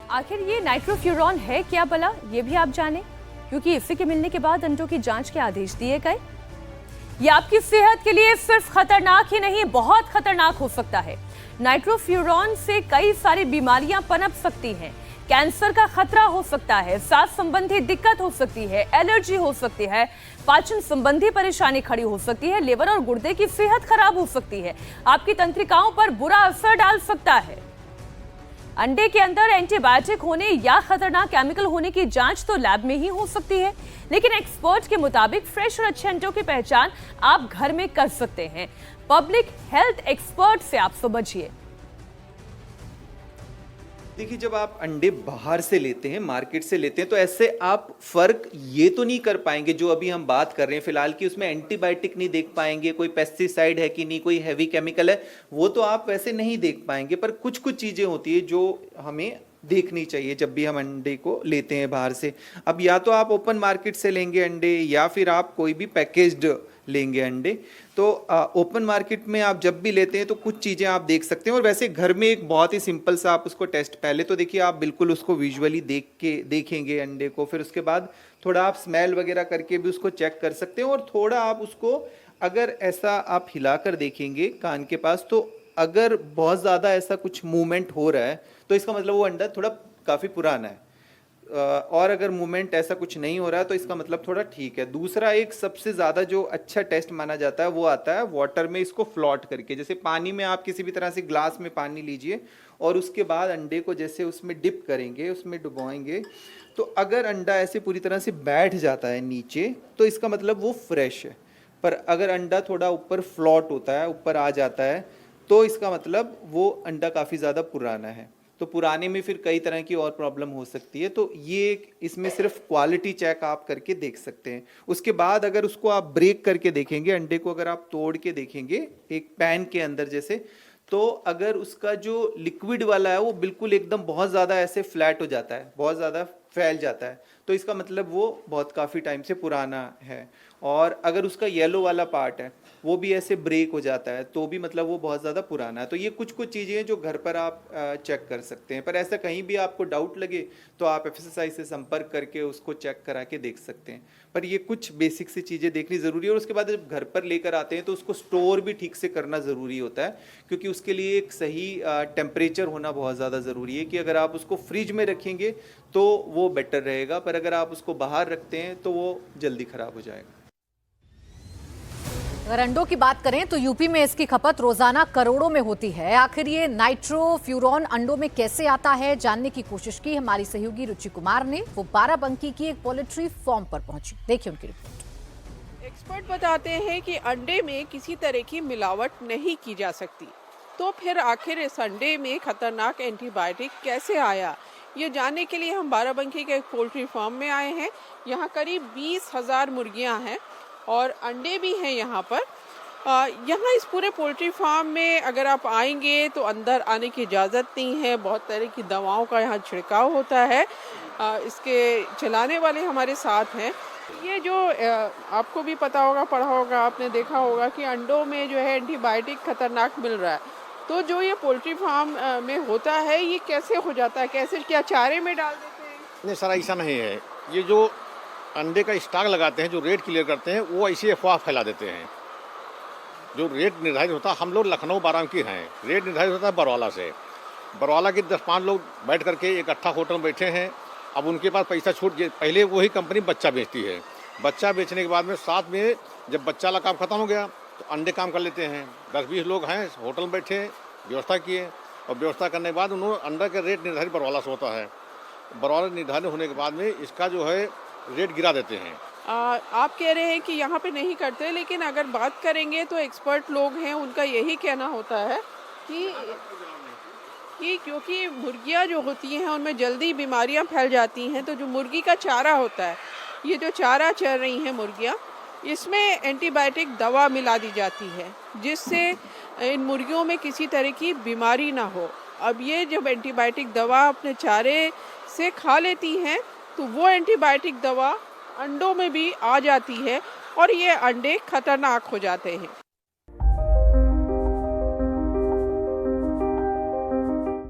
आखिर ये नाइट्रोफ्यूरॉन है क्या भला, ये भी आप जाने, क्योंकि इसी के मिलने के बाद अंडों की जांच के आदेश दिए गए। ये आपकी सेहत के लिए सिर्फ खतरनाक ही नहीं, बहुत खतरनाक हो सकता है। नाइट्रोफ्यूरॉन से कई सारी बीमारियां पनप सकती हैं। कैंसर का खतरा हो सकता है, सांस संबंधी दिक्कत हो सकती है, एलर्जी हो सकती है, पाचन संबंधी परेशानी खड़ी हो सकती है, लिवर और गुर्दे की सेहत खराब हो सकती है, आपकी तंत्रिकाओं पर बुरा असर डाल सकता है। अंडे के अंदर एंटीबायोटिक होने या खतरनाक केमिकल होने की जांच तो लैब में ही हो सकती है, लेकिन एक्सपर्ट के मुताबिक फ्रेश और अच्छे अंडों की पहचान आप घर में कर सकते हैं। पब्लिक हेल्थ एक्सपर्ट से आप समझिए। देखिए, जब आप अंडे बाहर से लेते हैं, मार्केट से लेते हैं, तो ऐसे आप फर्क ये तो नहीं कर पाएंगे जो अभी हम बात कर रहे हैं फिलहाल कि उसमें एंटीबायोटिक नहीं देख पाएंगे, कोई पेस्टिसाइड है कि नहीं, कोई हैवी केमिकल है, वो तो आप वैसे नहीं देख पाएंगे। पर कुछ कुछ चीज़ें होती है जो हमें देखनी चाहिए जब भी हम अंडे को लेते हैं बाहर से। अब या तो आप ओपन मार्केट से लेंगे अंडे या फिर आप कोई भी पैकेज्ड लेंगे अंडे। तो ओपन मार्केट में आप जब भी लेते हैं तो कुछ चीज़ें आप देख सकते हैं, और वैसे घर में एक बहुत ही सिंपल सा आप उसको टेस्ट, पहले तो देखिए आप बिल्कुल उसको विजुअली देखेंगे अंडे को, फिर उसके बाद थोड़ा आप स्मेल वगैरह करके भी उसको चेक कर सकते हैं, और थोड़ा आप उसको अगर ऐसा आप हिलाकर देखेंगे कान के पास, तो अगर बहुत ज़्यादा ऐसा कुछ मूवमेंट हो रहा है तो इसका मतलब वो अंडा थोड़ा काफ़ी पुराना है, और अगर मूवमेंट ऐसा कुछ नहीं हो रहा है तो इसका मतलब थोड़ा ठीक है। दूसरा, एक सबसे ज़्यादा जो अच्छा टेस्ट माना जाता है वो आता है वाटर में इसको फ्लॉट करके। जैसे पानी में आप किसी भी तरह से ग्लास में पानी लीजिए और उसके बाद अंडे को जैसे उसमें डिप करेंगे, उसमें डुबोएंगे, तो अगर अंडा ऐसे पूरी तरह से बैठ जाता है नीचे तो इसका मतलब वो फ्रेश है। पर अगर अंडा थोड़ा ऊपर फ्लॉट होता है, ऊपर आ जाता है, तो इसका मतलब वो अंडा काफ़ी ज़्यादा पुराना है। तो पुराने में फिर कई तरह की और प्रॉब्लम हो सकती है। तो ये इसमें सिर्फ क्वालिटी चेक आप करके देख सकते हैं। उसके बाद अगर उसको आप ब्रेक करके देखेंगे, अंडे को अगर आप तोड़ के देखेंगे एक पैन के अंदर जैसे, तो अगर उसका जो लिक्विड वाला है वो बिल्कुल एकदम बहुत ज़्यादा ऐसे फ्लैट हो जाता है, बहुत ज़्यादा फैल जाता है, तो इसका मतलब वो बहुत काफ़ी टाइम से पुराना है। और अगर उसका येलो वाला पार्ट है वो भी ऐसे ब्रेक हो जाता है तो भी मतलब वो बहुत ज़्यादा पुराना है। तो ये कुछ कुछ चीज़ें हैं जो घर पर आप चेक कर सकते हैं। पर ऐसा कहीं भी आपको डाउट लगे तो आप एफएसएसआई से संपर्क करके उसको चेक करा के देख सकते हैं। पर ये कुछ बेसिक सी चीज़ें देखनी ज़रूरी है, और उसके बाद जब घर पर लेकर आते हैं तो उसको स्टोर भी ठीक से करना ज़रूरी होता है, क्योंकि उसके लिए एक सही टेम्परेचर होना बहुत ज़्यादा ज़रूरी है। कि अगर आप उसको फ्रिज में रखेंगे तो वो बेटर रहेगा, पर अगर आप उसको बाहर रखते हैं तो वो जल्दी ख़राब हो जाएगा। अगर अंडों की बात करें तो यूपी में इसकी खपत रोजाना करोड़ों में होती है। आखिर ये नाइट्रोफ्यूरॉन अंडों में कैसे आता है, जानने की कोशिश की हमारी सहयोगी रुचि कुमार ने। वो बाराबंकी की एक पोल्ट्री फार्म पर पहुंची, देखिए उनकी रिपोर्ट। एक्सपर्ट बताते हैं कि अंडे में किसी तरह की मिलावट नहीं की जा सकती, तो फिर आखिर इस अंडे में खतरनाक एंटीबायोटिक कैसे आया, ये जानने के लिए हम बाराबंकी के एक पोल्ट्री फार्म में आए हैं। यहाँ करीब 20,000 मुर्गियाँ हैं और अंडे भी हैं यहाँ पर। यहाँ इस पूरे पोल्ट्री फार्म में अगर आप आएंगे तो अंदर आने की इजाज़त नहीं है। बहुत तरह की दवाओं का यहाँ छिड़काव होता है। इसके चलाने वाले हमारे साथ हैं। ये जो आपको भी पता होगा, पढ़ा होगा, आपने देखा होगा कि अंडों में जो है एंटीबायोटिक खतरनाक मिल रहा है। तो जो ये पोल्ट्री फार्म में होता है ये कैसे हो जाता है, कैसे, क्या चारे में डाल देते हैं? नहीं सर, ऐसा नहीं है। ये जो अंडे का स्टॉक लगाते हैं, जो रेट क्लियर करते हैं, वो ऐसी अफवाह फैला देते हैं। जो रेट निर्धारित होता है, हम लोग लखनऊ बाराबंकी हैं, रेट निर्धारित होता है बरवाला से। बरवाला के 10-5 लोग बैठ करके एक अच्छा होटल में बैठे हैं। अब उनके पास पैसा छूट गया। पहले वही कंपनी बच्चा बेचती है, बच्चा बेचने के बाद में साथ में जब बच्चा वाला काम खत्म हो गया तो अंडे काम कर लेते हैं। 10-20 लोग हैं, होटल में बैठे, व्यवस्था किए, और व्यवस्था करने के बाद उन्होंने अंडे का रेट निर्धारित बरवाला से होता है। बरवाला निर्धारित होने के बाद में इसका जो है रेट गिरा देते हैं। आप कह रहे हैं कि यहाँ पे नहीं करते, लेकिन अगर बात करेंगे तो एक्सपर्ट लोग हैं, उनका यही कहना होता है कि क्योंकि मुर्गियाँ जो होती हैं उनमें जल्दी बीमारियाँ फैल जाती हैं, तो जो मुर्गी का चारा होता है, ये जो चारा चल रही हैं मुर्गियाँ, इसमें एंटीबायोटिक दवा मिला दी जाती है जिससे इन मुर्गियों में किसी तरह की बीमारी ना हो। अब ये जब एंटीबायोटिक दवा अपने चारे से खा लेती हैं तो वो एंटीबायोटिक दवा अंडों में भी आ जाती है और ये अंडे खतरनाक हो जाते हैं।